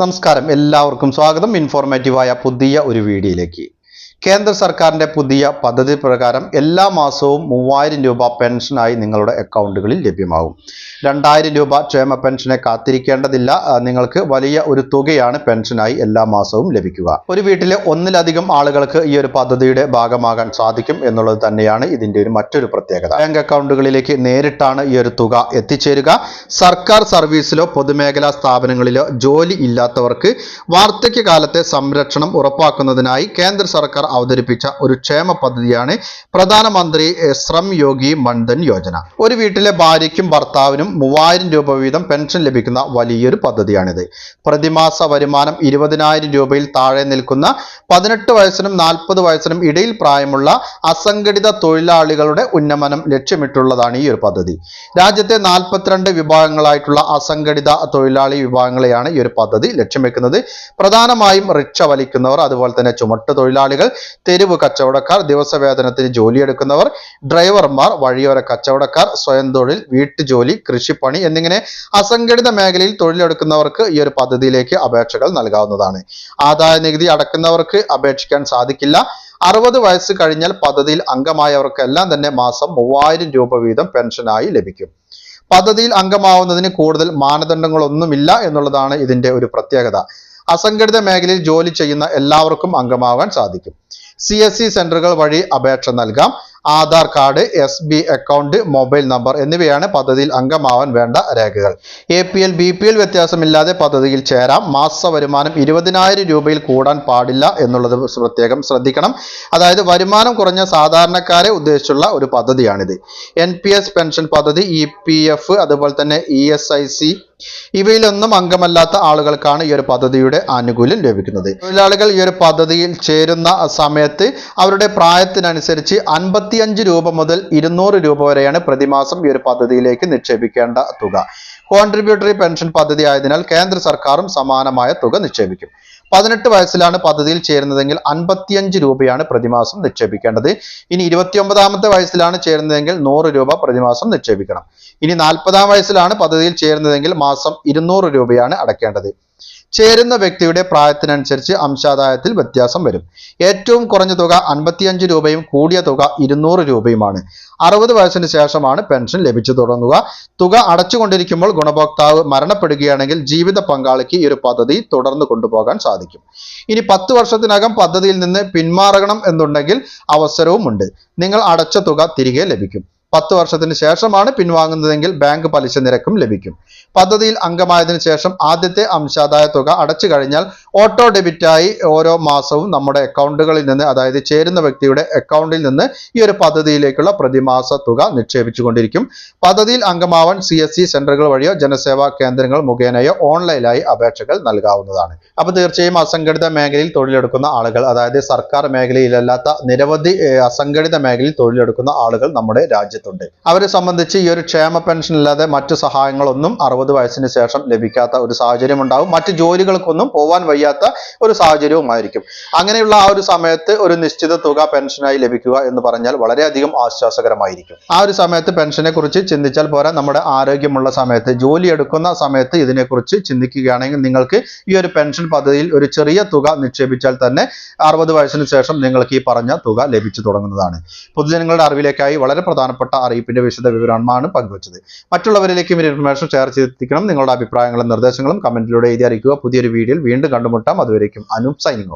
നമസ്കാരം, എല്ലാവർക്കും സ്വാഗതം. ഇൻഫോർമേറ്റീവായ പുതിയ ഒരു വീഡിയോയിലേക്ക്. കേന്ദ്ര സർക്കാരിന്റെ പുതിയ പദ്ധതി പ്രകാരം എല്ലാ മാസവും 3000 രൂപ പെൻഷനായി നിങ്ങളുടെ അക്കൗണ്ടുകളിൽ ലഭ്യമാകും. 2000 രൂപ ക്ഷേമ പെൻഷനെ കാത്തിരിക്കേണ്ടതില്ല. നിങ്ങൾക്ക് വലിയ ഒരു തുകയാണ് പെൻഷനായി എല്ലാ മാസവും ലഭിക്കുക. ഒരു വീട്ടിലെ ഒന്നിലധികം ആളുകൾക്ക് ഈ ഒരു പദ്ധതിയുടെ ഭാഗമാകാൻ സാധിക്കും എന്നുള്ളത് തന്നെയാണ് ഇതിന്റെ മറ്റൊരു പ്രത്യേകത. ബാങ്ക് അക്കൗണ്ടുകളിലേക്ക് നേരിട്ടാണ് ഈ ഒരു തുക എത്തിച്ചേരുക. സർക്കാർ സർവീസിലോ പൊതുമേഖലാ സ്ഥാപനങ്ങളിലോ ജോലി ഇല്ലാത്തവർക്ക് വാർദ്ധക്യകാലത്തെ സംരക്ഷണം ഉറപ്പാക്കുന്നതിനായി കേന്ദ്ര സർക്കാർ അവതരിപ്പിച്ച ഒരു ക്ഷേമ പദ്ധതിയാണ് പ്രധാനമന്ത്രി ശ്രം യോഗി മൻധൻ യോജന. ഒരു വീട്ടിലെ ഭാര്യയ്ക്കും ഭർത്താവിനും 3000 രൂപ വീതം പെൻഷൻ ലഭിക്കുന്ന വലിയൊരു പദ്ധതിയാണിത്. പ്രതിമാസ വരുമാനം 20,000 രൂപയിൽ താഴെ നിൽക്കുന്ന 18 വയസ്സിനും 40 വയസ്സിനും ഇടയിൽ പ്രായമുള്ള അസംഘടിത തൊഴിലാളികളുടെ ഉന്നമനം ലക്ഷ്യമിട്ടുള്ളതാണ് ഈ ഒരു പദ്ധതി. രാജ്യത്തെ 42 വിഭാഗങ്ങളായിട്ടുള്ള അസംഘടിത തൊഴിലാളി വിഭാഗങ്ങളെയാണ് ഈ ഒരു പദ്ധതി ലക്ഷ്യം വെക്കുന്നത്. പ്രധാനമായും റിക്ഷ വലിക്കുന്നവർ, അതുപോലെ തന്നെ ചുമട്ട് തൊഴിലാളികൾ, തെരുവ് കച്ചവടക്കാർ, ദിവസവേതനത്തിന് ജോലിയെടുക്കുന്നവർ, ഡ്രൈവർമാർ, വഴിയോര കച്ചവടക്കാർ, സ്വയം തൊഴിൽ, വീട്ടുജോലി, കൃഷിപ്പണി എന്നിങ്ങനെ അസംഘടിത മേഖലയിൽ തൊഴിലെടുക്കുന്നവർക്ക് ഈ ഒരു പദ്ധതിയിലേക്ക് അപേക്ഷകൾ നൽകാവുന്നതാണ്. ആദായ നികുതി അടക്കുന്നവർക്ക് അപേക്ഷിക്കാൻ സാധിക്കില്ല. 60 വയസ്സ് കഴിഞ്ഞാൽ പദ്ധതിയിൽ അംഗമായവർക്കെല്ലാം തന്നെ മാസം 3000 രൂപ വീതം പെൻഷനായി ലഭിക്കും. പദ്ധതിയിൽ അംഗമാവുന്നതിന് കൂടുതൽ മാനദണ്ഡങ്ങളൊന്നുമില്ല എന്നുള്ളതാണ് ഇതിന്റെ ഒരു പ്രത്യേകത. അസംഘടിത മേഖലയിൽ ജോലി ചെയ്യുന്ന എല്ലാവർക്കും അംഗമാവാൻ സാധിക്കും. CSC സെന്ററുകൾ വഴി അപേക്ഷ നൽകാം. Aadhaar card, SB account, mobile number എന്നിവയാണ് പദ്ധതിയിൽ അംഗമാവാൻ വേണ്ട രേഖകൾ. APL BPL വ്യത്യാസമില്ലാതെ പദ്ധതിയിൽ ചേരാം. മാസ വരുമാനം 20,000 രൂപയിൽ കൂടാൻ പാടില്ല എന്നുള്ളത് പ്രത്യേകം ശ്രദ്ധിക്കണം. അതായത് വരുമാനം കുറഞ്ഞ സാധാരണക്കാരെ ഉദ്ദേശിച്ചുള്ള ഒരു പദ്ധതിയാണിത്. NPS പെൻഷൻ പദ്ധതി, EPF, അതുപോലെ തന്നെ ESIC ഇവയിലൊന്നും അംഗമല്ലാത്ത ആളുകൾക്കാണ് ഈ ഒരു പദ്ധതിയുടെ ആനുകൂല്യം ലഭിക്കുന്നത്. തൊഴിലാളികൾ ഈ ഒരു പദ്ധതിയിൽ ചേരുന്ന സമയത്ത് അവരുടെ പ്രായത്തിനനുസരിച്ച് 55 രൂപ മുതൽ 200 രൂപ വരെയാണ് പ്രതിമാസം ഈ ഒരു പദ്ധതിയിലേക്ക് നിക്ഷേപിക്കേണ്ട തുക. കോൺട്രിബ്യൂട്ടറി പെൻഷൻ പദ്ധതി ആയതിനാൽ കേന്ദ്ര സർക്കാരും സമാനമായ തുക നിക്ഷേപിക്കും. 18 വയസ്സിലാണ് പദ്ധതിയിൽ ചേരുന്നതെങ്കിൽ 55 രൂപയാണ് പ്രതിമാസം നിക്ഷേപിക്കേണ്ടത്. ഇനി 29ാമത്തെ വയസ്സിലാണ് ചേരുന്നതെങ്കിൽ 100 രൂപ പ്രതിമാസം നിക്ഷേപിക്കണം. ഇനി 40ാം വയസ്സിലാണ് പദ്ധതിയിൽ ചേരുന്നതെങ്കിൽ മാസം 200 രൂപയാണ് അടയ്ക്കേണ്ടത്. ചേരുന്ന വ്യക്തിയുടെ പ്രായത്തിനനുസരിച്ച് അംശാദായത്തിൽ വ്യത്യാസം വരും. ഏറ്റവും കുറഞ്ഞ തുക 55 രൂപയും കൂടിയ തുക 200 രൂപയുമാണ്. 60 വയസ്സിന് ശേഷമാണ് പെൻഷൻ ലഭിച്ചു തുടങ്ങുക. തുക അടച്ചുകൊണ്ടിരിക്കുമ്പോൾ ഗുണഭോക്താവ് മരണപ്പെടുകയാണെങ്കിൽ ജീവിത പങ്കാളിക്ക് ഈ ഒരു പദ്ധതി തുടർന്ന് കൊണ്ടുപോകാൻ സാധിക്കും. ഇനി 10 വർഷത്തിനകം പദ്ധതിയിൽ നിന്ന് പിന്മാറണം എന്നുണ്ടെങ്കിൽ അവസരവുമുണ്ട്. നിങ്ങൾ അടച്ച തുക തിരികെ ലഭിക്കും. 10 വർഷത്തിന് ശേഷമാണ് പിൻവാങ്ങുന്നതെങ്കിൽ ബാങ്ക് പലിശ നിരക്കും ലഭിക്കും. പദ്ധതിയിൽ അംഗമായതിനു ശേഷം ആദ്യത്തെ അംശാദായ തുക അടച്ചു കഴിഞ്ഞാൽ ഓട്ടോ ഡെബിറ്റായി ഓരോ മാസവും നമ്മുടെ അക്കൗണ്ടുകളിൽ നിന്ന്, അതായത് ചേരുന്ന വ്യക്തിയുടെ അക്കൗണ്ടിൽ നിന്ന് ഈ ഒരു പദ്ധതിയിലേക്കുള്ള പ്രതിമാസ തുക നിക്ഷേപിച്ചു കൊണ്ടിരിക്കും. പദ്ധതിയിൽ അംഗമാവാൻ CSC സെന്ററുകൾ വഴിയോ ജനസേവാ കേന്ദ്രങ്ങൾ മുഖേനയോ ഓൺലൈനായി അപേക്ഷകൾ നൽകാവുന്നതാണ്. അപ്പൊ തീർച്ചയായും അസംഘടിത മേഖലയിൽ തൊഴിലെടുക്കുന്ന ആളുകൾ, അതായത് സർക്കാർ മേഖലയിലല്ലാത്ത നിരവധി അസംഘടിത മേഖലയിൽ തൊഴിലെടുക്കുന്ന ആളുകൾ നമ്മുടെ രാജ്യത്തുണ്ട്. അവരെ സംബന്ധിച്ച് ഈ ഒരു ക്ഷേമ പെൻഷൻ ഇല്ലാതെ മറ്റു സഹായങ്ങളൊന്നും 60 വയസ്സിന് ശേഷം ലഭിക്കാത്ത ഒരു സാഹചര്യം ഉണ്ടാവും. മറ്റു ജോലികൾക്കൊന്നും പോവാൻ വയ്യാത്ത ഒരു സാഹചര്യവുമായിരിക്കും. അങ്ങനെയുള്ള ആ ഒരു സമയത്ത് ഒരു നിശ്ചിത തുക പെൻഷനായി ലഭിക്കുക എന്ന് പറഞ്ഞാൽ വളരെയധികം ആശ്വാസകരമായിരിക്കും. ആ ഒരു സമയത്ത് പെൻഷനെ കുറിച്ച് ചിന്തിച്ചാൽ പോരാ, നമ്മുടെ ആരോഗ്യമുള്ള സമയത്ത്, ജോലി എടുക്കുന്ന സമയത്ത് ഇതിനെക്കുറിച്ച് ചിന്തിക്കുകയാണെങ്കിൽ നിങ്ങൾക്ക് ഈ ഒരു പെൻഷൻ പദ്ധതിയിൽ ഒരു ചെറിയ തുക നിക്ഷേപിച്ചാൽ തന്നെ 60 വയസ്സിന് ശേഷം നിങ്ങൾക്ക് ഈ പറഞ്ഞ തുക ലഭിച്ചു തുടങ്ങുന്നതാണ്. പൊതുജനങ്ങളുടെ അറിവിലേക്കായി വളരെ പ്രധാനപ്പെട്ട അറിയിപ്പിന്റെ വിശദ വിവരമാണ് പങ്കുവച്ചത്. മറ്റുള്ളവരിലേക്കും ഈ ഇൻഫർമേഷൻ ഷെയർ ചെയ്തെത്തിക്കണം. നിങ്ങളുടെ അഭിപ്രായങ്ങളും നിർദ്ദേശങ്ങളും കമന്റിലൂടെ എഴുതി അറിയിക്കുക. പുതിയൊരു വീഡിയോയിൽ വീണ്ടും കണ്ടുമുട്ടാം. അതുവരേക്കും അനൂപ് സൈനിങ് ഔട്ട്.